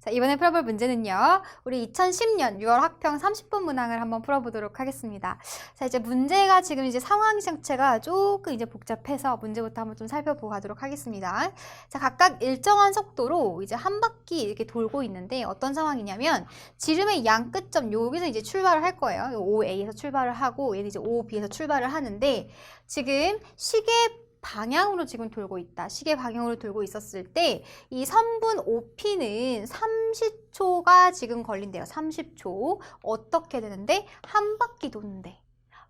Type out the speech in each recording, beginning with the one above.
자, 이번에 풀어볼 문제는요. 우리 2010년 6월 학평 30분 문항을 한번 풀어보도록 하겠습니다. 자, 이제 문제가 지금 이제 상황 자체가 조금 이제 복잡해서 문제부터 한번 좀 살펴보고 가도록 하겠습니다. 자, 각각 일정한 속도로 이제 한 바퀴 이렇게 돌고 있는데 어떤 상황이냐면 지름의 양 끝점 여기서 이제 출발을 할 거예요. OA에서 출발을 하고 얘는 이제 OB에서 출발을 하는데 지금 시계 방향으로 지금 돌고 있다. 시계 방향으로 돌고 있었을 때 이 선분 OP는 30초가 지금 걸린대요. 30초. 어떻게 되는데? 한 바퀴 도는데.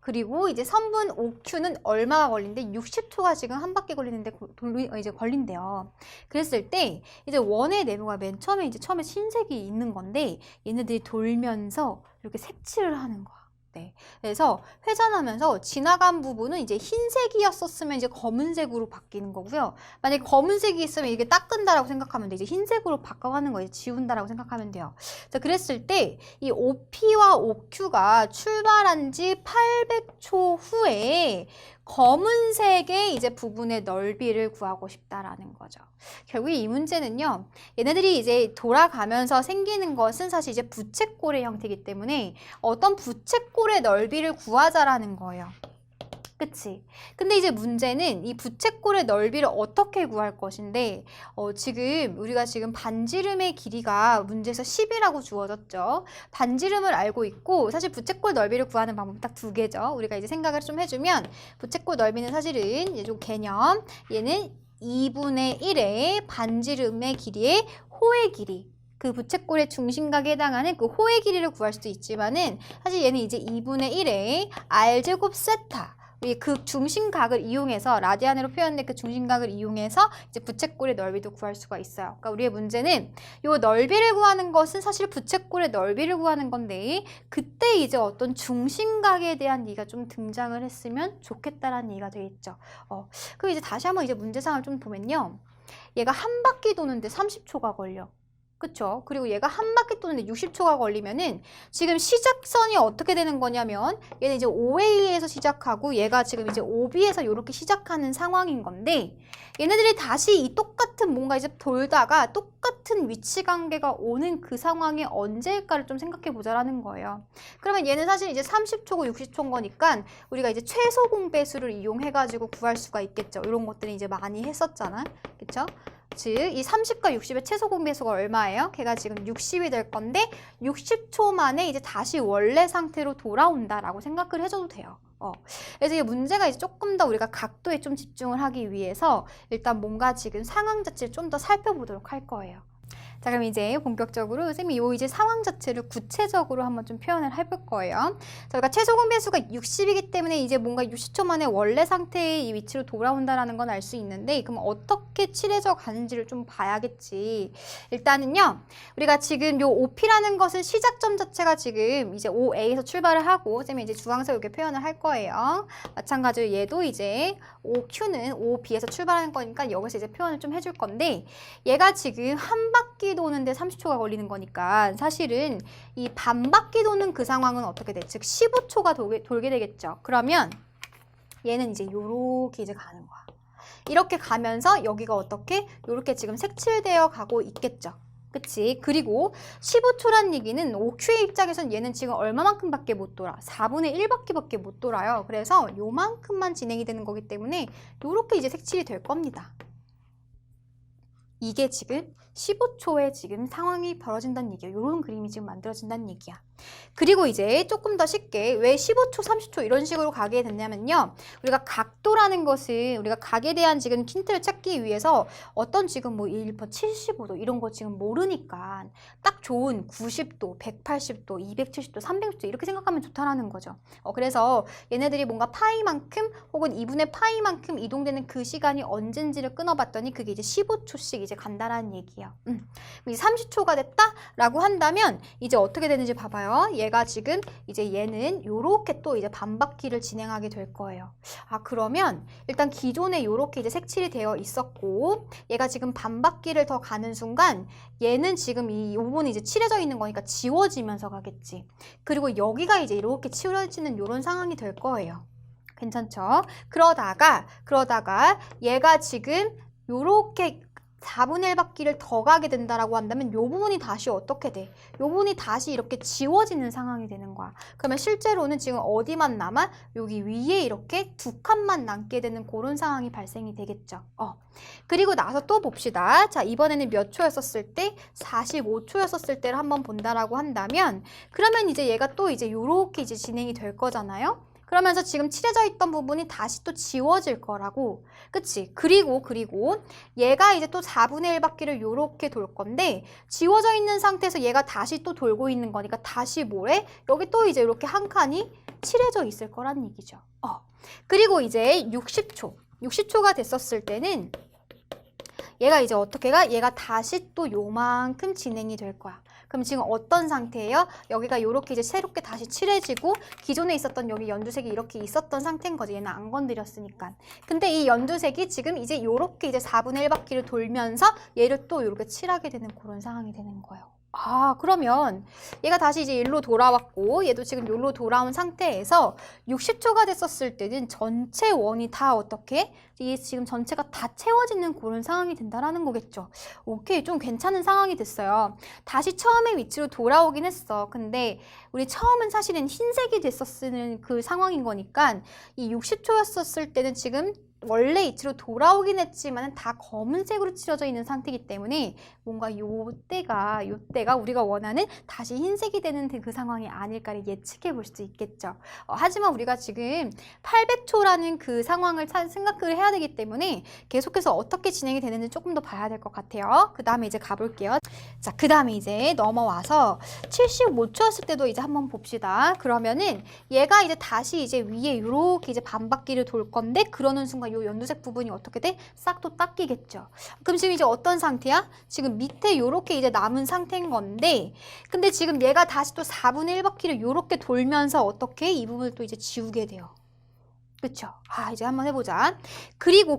그리고 이제 선분 OQ는 얼마가 걸린대? 60초가 지금 한 바퀴 걸리는데 이제 걸린대요. 그랬을 때 이제 원의 네모가 맨 처음에 이제 처음에 흰색이 있는 건데 얘네들이 돌면서 이렇게 색칠을 하는 거야. 네. 그래서 회전하면서 지나간 부분은 이제 흰색이었었으면 이제 검은색으로 바뀌는 거고요. 만약에 검은색이 있으면 이게 닦은다라고 생각하면 돼. 이제 흰색으로 바꿔가는 거예요. 지운다라고 생각하면 돼요. 자, 그랬을 때 이 OP와 OQ가 출발한 지 800초 후에 검은색의 이제 부분의 넓이를 구하고 싶다라는 거죠. 결국 이 문제는요. 얘네들이 이제 돌아가면서 생기는 것은 사실 이제 부채꼴의 형태이기 때문에 어떤 부채꼴의 넓이를 구하자라는 거예요. 그치? 근데 이제 문제는 이 부채꼴의 넓이를 어떻게 구할 것인데 지금 우리가 지금 반지름의 길이가 문제에서 10이라고 주어졌죠. 반지름을 알고 있고 사실 부채꼴 넓이를 구하는 방법이 딱 두 개죠. 우리가 이제 생각을 좀 해주면 부채꼴 넓이는 사실은 이제 좀 개념 얘는 2분의 1의 반지름의 길이의 호의 길이 그 부채꼴의 중심각에 해당하는 그 호의 길이를 구할 수도 있지만은 사실 얘는 이제 2분의 1의 r제곱 세타 우리 그 중심각을 이용해서 라디안으로 표현된 그 중심각을 이용해서 이제 부채꼴의 넓이도 구할 수가 있어요. 그러니까 우리의 문제는 이 넓이를 구하는 것은 사실 부채꼴의 넓이를 구하는 건데 그때 이제 어떤 중심각에 대한 얘기가 좀 등장을 했으면 좋겠다라는 얘기가 되겠죠. 그럼 이제 다시 한번 이제 문제상을 좀 보면요. 얘가 한 바퀴 도는데 30초가 걸려. 그쵸? 그리고 얘가 한 바퀴 도는데 60초가 걸리면은 지금 시작선이 어떻게 되는 거냐면 얘는 이제 OA에서 시작하고 얘가 지금 이제 OB에서 이렇게 시작하는 상황인 건데 얘네들이 다시 이 똑같은 뭔가 이제 돌다가 똑같은 위치 관계가 오는 그 상황이 언제일까를 좀 생각해 보자라는 거예요. 그러면 얘는 사실 이제 30초고 60초인 거니까 우리가 이제 최소 공배수를 이용해 가지고 구할 수가 있겠죠. 이런 것들이 이제 많이 했었잖아. 그쵸? 즉, 이 30과 60의 최소 공배수가 얼마예요? 걔가 지금 60이 될 건데 60초 만에 이제 다시 원래 상태로 돌아온다라고 생각을 해줘도 돼요. 그래서 이 문제가 이제 조금 더 우리가 각도에 좀 집중을 하기 위해서 일단 뭔가 지금 상황 자체를 좀 더 살펴보도록 할 거예요. 자, 그럼 이제 본격적으로 선생님이 요 이제 상황 자체를 구체적으로 한번 좀 표현을 해볼 거예요. 저희가 최소 공배수가 60이기 때문에 이제 뭔가 60초 만에 원래 상태의 이 위치로 돌아온다라는 건 알 수 있는데 그럼 어떻게 칠해져 가는지를 좀 봐야겠지. 일단은요, 우리가 지금 요 OP라는 것은 시작점 자체가 지금 이제 OA에서 출발을 하고 선생님이 이제 주황색 이렇게 표현을 할 거예요. 마찬가지로 얘도 이제 OQ는 OB에서 출발하는 거니까 여기서 이제 표현을 좀 해줄 건데 얘가 지금 한 바퀴 도는데 30초가 걸리는 거니까 사실은 이 반 바퀴 도는 그 상황은 어떻게 돼? 즉 15초가 돌게 되겠죠. 그러면 얘는 이제 요렇게 이제 가는 거야. 이렇게 가면서 여기가 어떻게? 요렇게 지금 색칠되어 가고 있겠죠. 그치? 그리고 15초란 얘기는 OQ의 입장에선 얘는 지금 얼마만큼 밖에 못 돌아? 4분의 1바퀴밖에 못 돌아요. 그래서 요만큼만 진행이 되는 거기 때문에 요렇게 이제 색칠이 될 겁니다. 이게 지금 15초에 지금 상황이 벌어진다는 얘기야. 이런 그림이 지금 만들어진다는 얘기야. 그리고 이제 조금 더 쉽게 왜 15초, 30초 이런 식으로 가게 됐냐면요. 우리가 각도라는 것은 우리가 각에 대한 지금 힌트를 찾기 위해서 어떤 지금 뭐 1퍼 75도 이런 거 지금 모르니까 딱 좋은 90도, 180도, 270도, 360도 이렇게 생각하면 좋다라는 거죠. 그래서 얘네들이 뭔가 파이만큼 혹은 2분의 파이만큼 이동되는 그 시간이 언젠지를 끊어봤더니 그게 이제 15초씩 이제 간다라는 얘기예요. 이제 30초가 됐다라고 한다면 이제 어떻게 되는지 봐봐요. 얘가 지금 이제 얘는 요렇게 또 이제 반바퀴를 진행하게 될 거예요. 그러면 일단 기존에 요렇게 이제 색칠이 되어 있었고 얘가 지금 반바퀴를 더 가는 순간 얘는 지금 이 부분이 이제 칠해져 있는 거니까 지워지면서 가겠지. 그리고 여기가 이제 이렇게 치우려지는 요런 상황이 될 거예요. 괜찮죠? 그러다가 얘가 지금 요렇게 4분의 1 바퀴를 더 가게 된다라고 한다면 요 부분이 다시 어떻게 돼? 요 부분이 다시 이렇게 지워지는 상황이 되는 거야. 그러면 실제로는 지금 어디만 남아? 여기 위에 이렇게 두 칸만 남게 되는 그런 상황이 발생이 되겠죠. 그리고 나서 또 봅시다. 자, 이번에는 몇 초였었을 때? 45초였었을 때를 한번 본다라고 한다면 그러면 이제 얘가 또 이제 요렇게 이제 진행이 될 거잖아요. 그러면서 지금 칠해져 있던 부분이 다시 또 지워질 거라고. 그치? 그리고 얘가 이제 또 4분의 1 바퀴를 요렇게 돌 건데 지워져 있는 상태에서 얘가 다시 또 돌고 있는 거니까 다시 뭐래? 여기 또 이제 이렇게 한 칸이 칠해져 있을 거란 얘기죠. 그리고 이제 60초가 됐었을 때는 얘가 이제 어떻게 가? 얘가 다시 또 요만큼 진행이 될 거야. 그럼 지금 어떤 상태예요? 여기가 이렇게 이제 새롭게 다시 칠해지고 기존에 있었던 여기 연두색이 이렇게 있었던 상태인 거지. 얘는 안 건드렸으니까. 근데 이 연두색이 지금 이제 이렇게 이제 4분의 1 바퀴를 돌면서 얘를 또 이렇게 칠하게 되는 그런 상황이 되는 거예요. 그러면 얘가 다시 이제 일로 돌아왔고 얘도 지금 여기로 돌아온 상태에서 60초가 됐었을 때는 전체 원이 다 어떻게? 이게 지금 전체가 다 채워지는 그런 상황이 된다라는 거겠죠. 오케이, 좀 괜찮은 상황이 됐어요. 다시 처음의 위치로 돌아오긴 했어. 근데 우리 처음은 사실은 흰색이 됐었는 그 상황인 거니까 이 60초였었을 때는 지금 원래 위치로 돌아오긴 했지만 다 검은색으로 칠해져 있는 상태이기 때문에 뭔가 요때가 우리가 원하는 다시 흰색이 되는 그 상황이 아닐까를 예측해 볼 수 있겠죠. 하지만 우리가 지금 800초라는 그 상황을 생각을 해야 되기 때문에 계속해서 어떻게 진행이 되는지 조금 더 봐야 될 것 같아요. 그 다음에 이제 가볼게요. 자, 그 다음에 이제 넘어와서 75초였을 때도 이제 한번 봅시다. 그러면은 얘가 이제 다시 이제 위에 이렇게 이제 반바퀴를 돌 건데 그러는 순간 요 연두색 부분이 어떻게 돼? 싹 또 닦이겠죠. 그럼 지금 이제 어떤 상태야? 지금 밑에 요렇게 이제 남은 상태인 건데 근데 지금 얘가 다시 또 4분의 1 바퀴를 요렇게 돌면서 어떻게 이 부분을 또 이제 지우게 돼요. 그쵸? 이제 한번 해보자. 그리고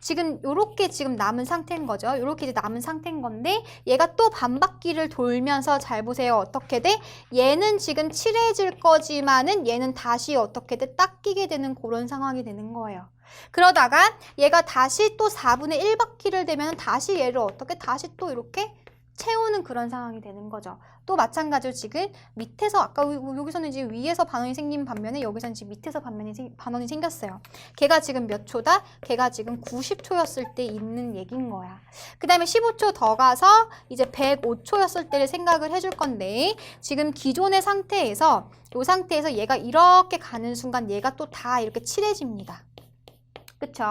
지금 요렇게 지금 남은 상태인 거죠. 요렇게 이제 남은 상태인 건데 얘가 또 반바퀴를 돌면서 잘 보세요. 어떻게 돼? 얘는 지금 칠해질 거지만은 얘는 다시 어떻게 돼? 닦이게 되는 그런 상황이 되는 거예요. 그러다가 얘가 다시 또 4분의 1 바퀴를 되면 다시 얘를 어떻게? 다시 또 이렇게 채우는 그런 상황이 되는 거죠. 또 마찬가지로 지금 밑에서 아까 여기서는 이제 위에서 반원이 생긴 반면에 여기서는 지금 밑에서 반원이 생겼어요. 걔가 지금 몇 초다? 걔가 지금 90초였을 때 있는 얘기인 거야. 그 다음에 15초 더 가서 이제 105초였을 때를 생각을 해줄 건데 지금 기존의 상태에서 이 상태에서 얘가 이렇게 가는 순간 얘가 또 다 이렇게 칠해집니다. 그쵸?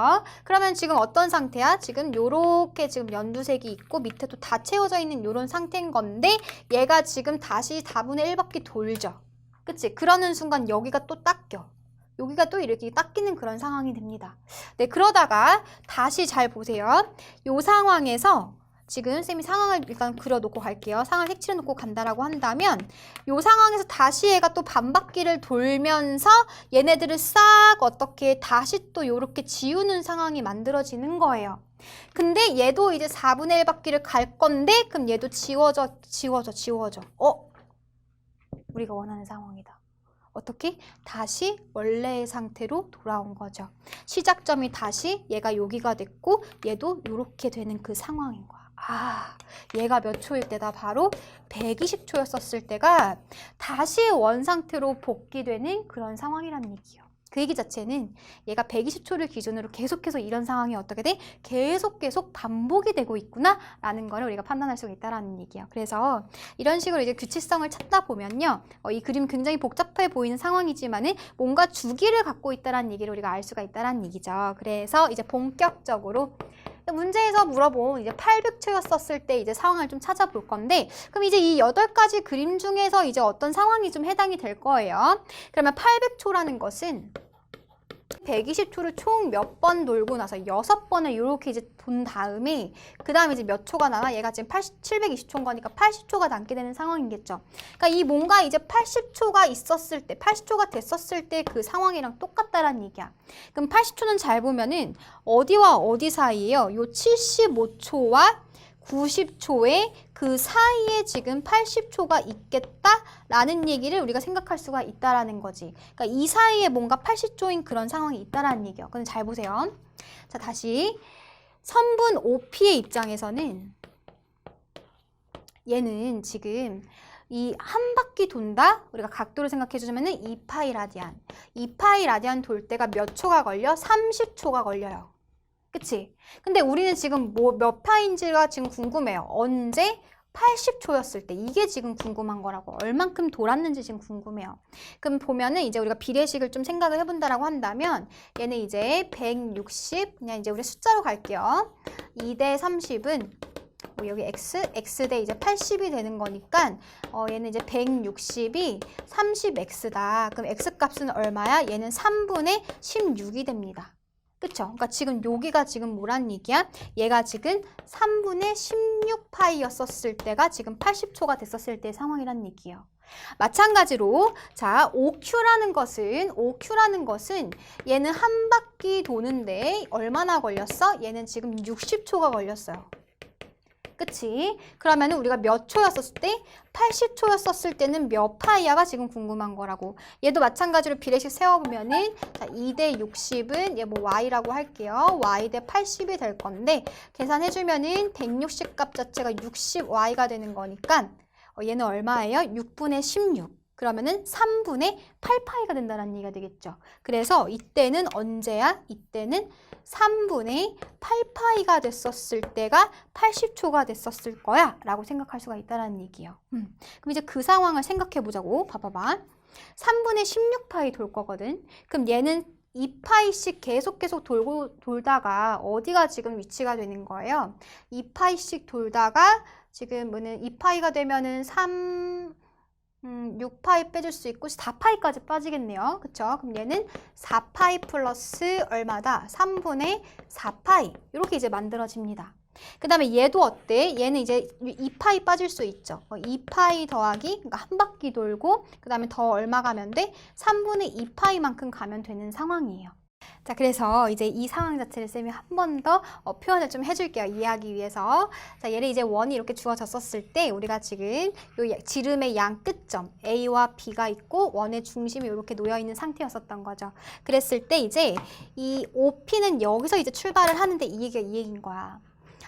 그러면 지금 어떤 상태야? 지금 요렇게 지금 연두색이 있고 밑에도 다 채워져 있는 요런 상태인 건데 얘가 지금 다시 4분의 1 바퀴 돌죠. 그치? 그러는 순간 여기가 또 닦여. 여기가 또 이렇게 닦이는 그런 상황이 됩니다. 네, 그러다가 다시 잘 보세요. 요 상황에서 지금 쌤이 상황을 일단 그려놓고 갈게요. 상황을 색칠해놓고 간다라고 한다면 이 상황에서 다시 얘가 또 반바퀴를 돌면서 얘네들을 싹 어떻게 다시 또 이렇게 지우는 상황이 만들어지는 거예요. 근데 얘도 이제 4분의 1 바퀴를 갈 건데 그럼 얘도 지워져. 우리가 원하는 상황이다. 어떻게? 다시 원래의 상태로 돌아온 거죠. 시작점이 다시 얘가 여기가 됐고 얘도 이렇게 되는 그 상황인 거야. 얘가 몇 초일 때다? 바로 120초였었을 때가 다시 원상태로 복귀되는 그런 상황이라는 얘기예요. 그 얘기 자체는 얘가 120초를 기준으로 계속해서 이런 상황이 어떻게 돼? 계속 반복이 되고 있구나 라는 거를 우리가 판단할 수가 있다는 얘기예요. 그래서 이런 식으로 이제 규칙성을 찾다 보면요. 이 그림 굉장히 복잡해 보이는 상황이지만은 뭔가 주기를 갖고 있다는 얘기를 우리가 알 수가 있다는 얘기죠. 그래서 이제 본격적으로 문제에서 물어본 이제 800초였었을 때 이제 상황을 좀 찾아볼 건데 그럼 이제 이 8가지 그림 중에서 이제 어떤 상황이 좀 해당이 될 거예요. 그러면 800초라는 것은 120초를 총 몇 번 돌고 나서 6번을 이렇게 이제 돈 다음에 그 다음에 이제 몇 초가 남아? 얘가 지금 720초인 거니까 80초가 남게 되는 상황이겠죠. 그러니까 이 뭔가 이제 80초가 있었을 때, 80초가 됐었을 때 그 상황이랑 똑같다라는 얘기야. 그럼 80초는 잘 보면은 어디와 어디 사이예요? 요 75초와 90초의 그 사이에 지금 80초가 있겠다라는 얘기를 우리가 생각할 수가 있다라는 거지. 그러니까 이 사이에 뭔가 80초인 그런 상황이 있다라는 얘기예요. 근데 잘 보세요. 자, 다시 선분 OP의 입장에서는 얘는 지금 이 한 바퀴 돈다? 우리가 각도를 생각해 주자면은 2파이 라디안. 2파이 라디안 돌 때가 몇 초가 걸려? 30초가 걸려요. 그치? 근데 우리는 지금 뭐 몇 파인지가 지금 궁금해요. 언제? 80초였을 때. 이게 지금 궁금한 거라고. 얼만큼 돌았는지 지금 궁금해요. 그럼 보면은 이제 우리가 비례식을 좀 생각을 해본다라고 한다면 얘는 이제 160, 그냥 이제 우리 숫자로 갈게요. 2대 30은 뭐 여기 x 대 이제 80이 되는 거니까 얘는 이제 160이 30x다. 그럼 x 값은 얼마야? 얘는 3분의 16이 됩니다. 그쵸? 그러니까 지금 여기가 지금 뭐란 얘기야? 얘가 지금 3분의 16파이였었을 때가 지금 80초가 됐었을 때의 상황이란 얘기예요. 마찬가지로 자, OQ라는 것은 얘는 한 바퀴 도는데 얼마나 걸렸어? 얘는 지금 60초가 걸렸어요. 그치? 그러면 우리가 몇 초였었을 때? 80초였었을 때는 몇 파이야가 지금 궁금한 거라고. 얘도 마찬가지로 비례식 세워보면은 자, 2대 60은 얘 뭐 y라고 할게요. y 대 80이 될 건데 계산해주면은 160 값 자체가 60y가 되는 거니까 얘는 얼마예요? 6분의 16. 그러면은 3분의 8파이가 된다는 얘기가 되겠죠. 그래서 이때는 언제야? 이때는 3분의 8파이가 됐었을 때가 80초가 됐었을 거야 라고 생각할 수가 있다는 얘기예요. 그럼 이제 그 상황을 생각해 보자고. 봐봐봐. 3분의 16파이 돌 거거든. 그럼 얘는 2파이씩 계속 돌다가 어디가 지금 위치가 되는 거예요? 2파이씩 돌다가 지금 뭐는 2파이가 되면은 6파이 빼줄 수 있고 4파이까지 빠지겠네요. 그쵸? 그럼 얘는 4파이 플러스 얼마다? 3분의 4파이. 이렇게 이제 만들어집니다. 그 다음에 얘도 어때? 얘는 이제 2파이 빠질 수 있죠. 2파이 더하기, 그러니까 한 바퀴 돌고, 그 다음에 더 얼마 가면 돼? 3분의 2파이만큼 가면 되는 상황이에요. 자, 그래서 이제 이 상황 자체를 쌤이 한 번 더 표현을 좀 해줄게요. 이해하기 위해서. 자, 얘를 이제 원이 이렇게 주어졌었을 때 우리가 지금 요 지름의 양 끝점 A와 B가 있고 원의 중심이 이렇게 놓여 있는 상태였었던 거죠. 그랬을 때 이제 이 OP는 여기서 이제 출발을 하는데 이 얘기인 거야.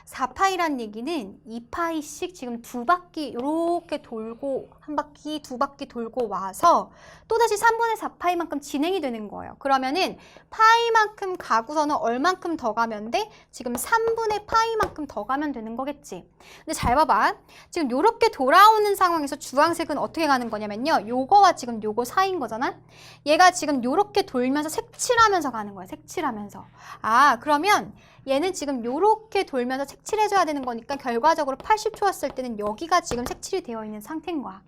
4파이란 얘기는 2파이씩 지금 두 바퀴 이렇게 돌고 한 바퀴 두 바퀴 돌고 와서 또다시 3분의 4파이만큼 진행이 되는 거예요. 그러면은 파이만큼 가고서는 얼만큼 더 가면 돼? 지금 3분의 파이만큼 더 가면 되는 거겠지. 근데 잘 봐봐. 지금 이렇게 돌아오는 상황에서 주황색은 어떻게 가는 거냐면요. 요거와 지금 요거 사이인 거잖아. 얘가 지금 이렇게 돌면서 색칠하면서 가는 거야. 색칠하면서. 아, 그러면 얘는 지금 요렇게 돌면서 색칠해줘야 되는 거니까 결과적으로 80초였을 때는 여기가 지금 색칠이 되어 있는 상태인 거야.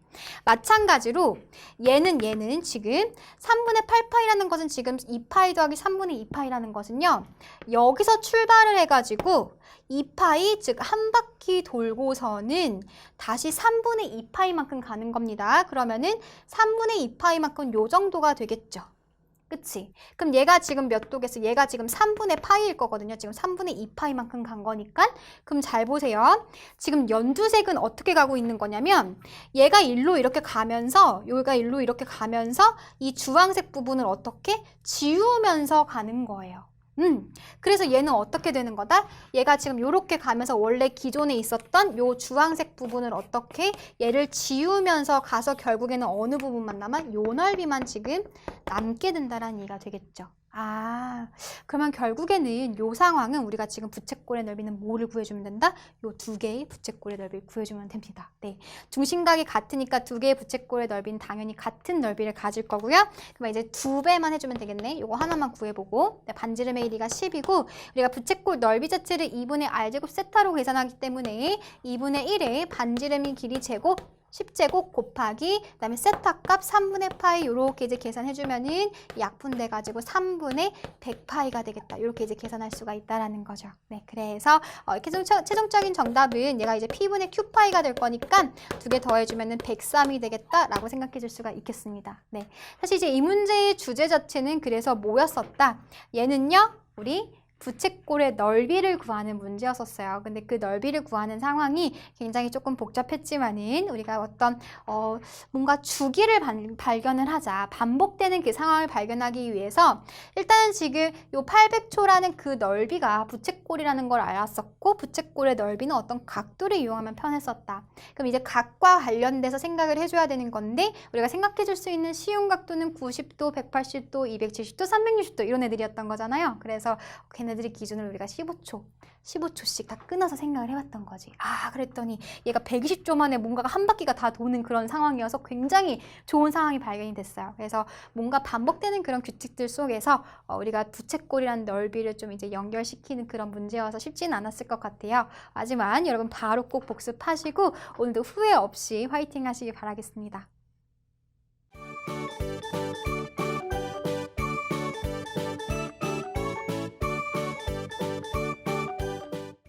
마찬가지로 얘는 지금 3분의 8파이라는 것은 지금 2파이 더하기 3분의 2파이라는 것은요. 여기서 출발을 해가지고 2파이 즉 한 바퀴 돌고서는 다시 3분의 2파이만큼 가는 겁니다. 그러면은 3분의 2파이만큼 요 정도가 되겠죠. 그치? 그럼 얘가 지금 몇 도겠어? 얘가 지금 3분의 파이일 거거든요. 지금 3분의 2파이만큼 간 거니까. 그럼 잘 보세요. 지금 연두색은 어떻게 가고 있는 거냐면 얘가 일로 이렇게 가면서 여기가 일로 이렇게 가면서 이 주황색 부분을 어떻게? 지우면서 가는 거예요. 그래서 얘는 어떻게 되는 거다? 얘가 지금 이렇게 가면서 원래 기존에 있었던 요 주황색 부분을 어떻게 얘를 지우면서 가서 결국에는 어느 부분만 남아? 요 넓이만 지금 남게 된다라는 얘기가 되겠죠. 아, 그러면 결국에는 요 상황은 우리가 지금 부채꼴의 넓이는 뭐를 구해주면 된다? 요 두 개의 부채꼴의 넓이를 구해주면 됩니다. 네, 중심각이 같으니까 두 개의 부채꼴의 넓이는 당연히 같은 넓이를 가질 거고요. 그럼 이제 2배만 해주면 되겠네. 요거 하나만 구해보고. 네, 반지름의 길이가 10이고 우리가 부채꼴 넓이 자체를 2분의 r제곱 세타로 계산하기 때문에 2분의 1의 반지름의 길이 제곱 10제곱 곱하기 그다음에 세타 값 3분의 파이 이렇게 이제 계산해주면은 약분돼가지고 3분의 100파이가 되겠다. 이렇게 이제 계산할 수가 있다라는 거죠. 네, 그래서 최종적인 정답은 얘가 이제 P분의 Q파이가 될 거니까 두 개 더해주면은 103이 되겠다라고 생각해줄 수가 있겠습니다. 네, 사실 이제 이 문제의 주제 자체는 그래서 뭐였었다? 얘는요, 우리 부채꼴의 넓이를 구하는 문제였었어요. 근데 그 넓이를 구하는 상황이 굉장히 조금 복잡했지만은 우리가 어떤 뭔가 주기를 발견을 하자, 반복되는 그 상황을 발견하기 위해서 일단은 지금 요 800초라는 그 넓이가 부채꼴이라는 걸 알았었고, 부채꼴의 넓이는 어떤 각도를 이용하면 편했었다. 그럼 이제 각과 관련돼서 생각을 해줘야 되는 건데, 우리가 생각해 줄 수 있는 쉬운 각도는 90도, 180도, 270도, 360도 이런 애들이었던 거잖아요. 그래서 걔네들의 기준을 우리가 15초씩 다 끊어서 생각을 해봤던 거지. 아, 그랬더니 얘가 120초 만에 뭔가가 한 바퀴가 다 도는 그런 상황이어서 굉장히 좋은 상황이 발견이 됐어요. 그래서 뭔가 반복되는 그런 규칙들 속에서 우리가 부채꼴이라는 넓이를 좀 이제 연결시키는 그런 문제여서 쉽지는 않았을 것 같아요. 하지만 여러분 바로 꼭 복습하시고 오늘도 후회 없이 화이팅 하시길 바라겠습니다.